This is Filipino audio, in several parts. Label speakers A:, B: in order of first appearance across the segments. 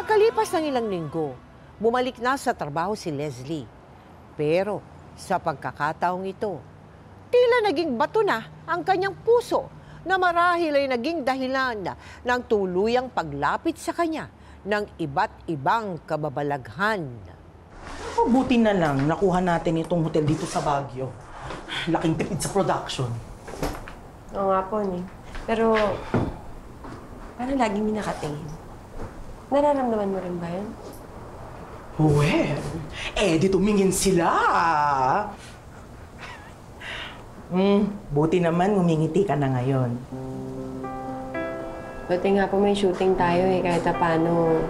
A: Makalipas ng ilang linggo, bumalik na sa trabaho si Leslie. Pero sa pagkakataong ito, tila naging bato na ang kanyang puso na marahil ay naging dahilan ng tuluyang paglapit sa kanya ng iba't ibang kababalaghan.
B: Mabuti na lang nakuha natin itong hotel dito sa Baguio. Laking tipid sa production.
C: Oo nga po, ni. Pero, parang lagi may nakatingin. Nararamdaman mo rin ba yun?
B: Well, di tumingin sila. Buti naman ngumingiti ka na ngayon.
C: Buti nga po may shooting tayo kahit paano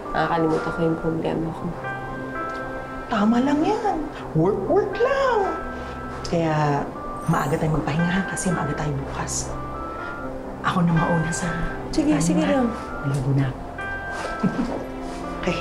C: nakakalimutan ko yung problema ko.
B: Tama lang yan. Work lang. Kaya maaga tayong magpahinga kasi maaga tayo bukas. Ako na mauna sa...
C: Sige lang.
B: Maligo na. Okay.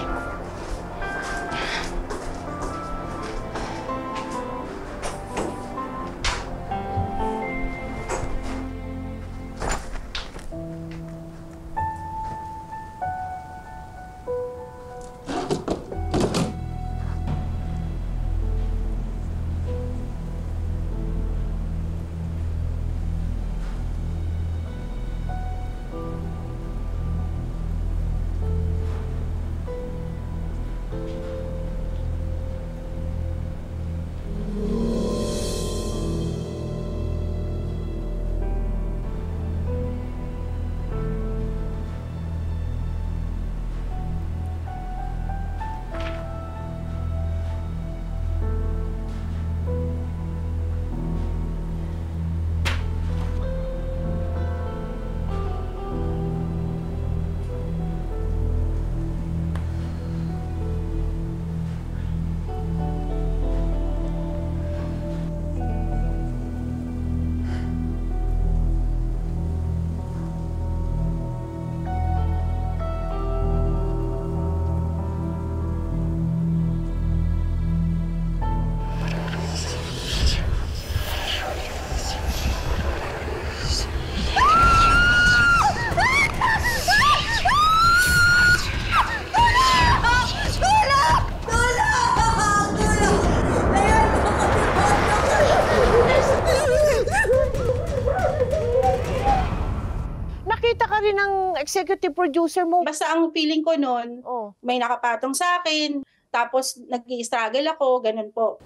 A: Nakita ka rin ng executive producer mo.
D: Basta ang feeling ko noon, may nakapatong sa akin, tapos nag-i-struggle ako, ganun po.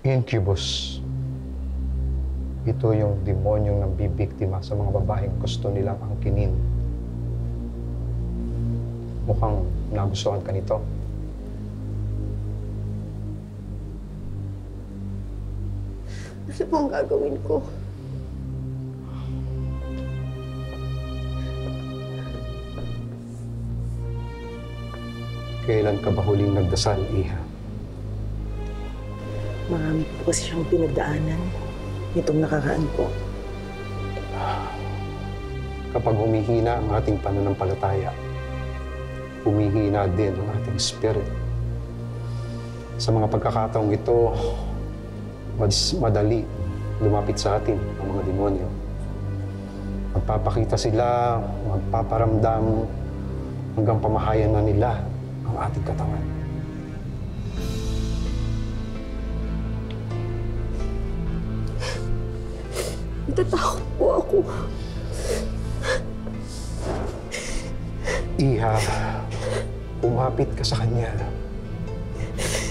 E: Incubus. Ito yung demonyong nambibiktima sa mga babaeng gusto nilang angkinin. Mukhang nagustuhan ka nito.
C: Ano pong gagawin ko?
E: Kailan ka ba huling nagdasal, Iha?
B: Marami po kasi siyang pinagdaanan nitong nakaraan po.
E: Kapag humihina ang ating pananampalataya, humihina din ang ating spirit. Sa mga pagkakataong ito, mas madali lumapit sa atin ang mga demonyo. Magpapakita sila, magpaparamdam, hanggang pamahayan na nila ang ating katawan.
C: Natatakot po ako.
E: Iha, umapit ka sa kanya.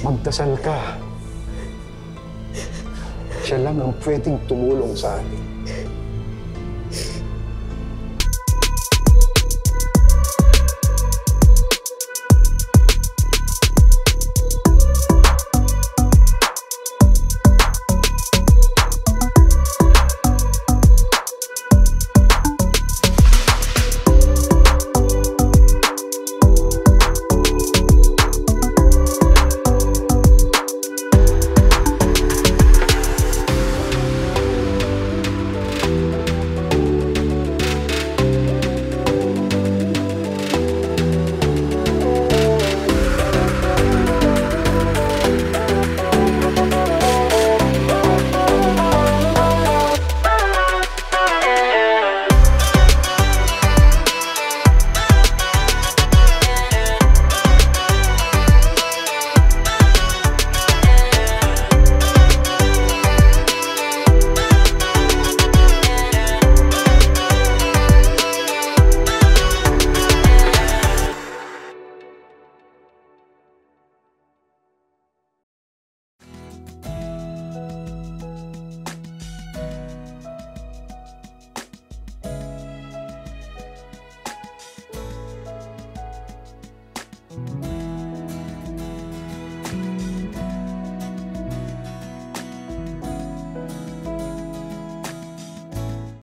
E: Magdasal ka. Siya lang ang pwedeng tumulong sa atin.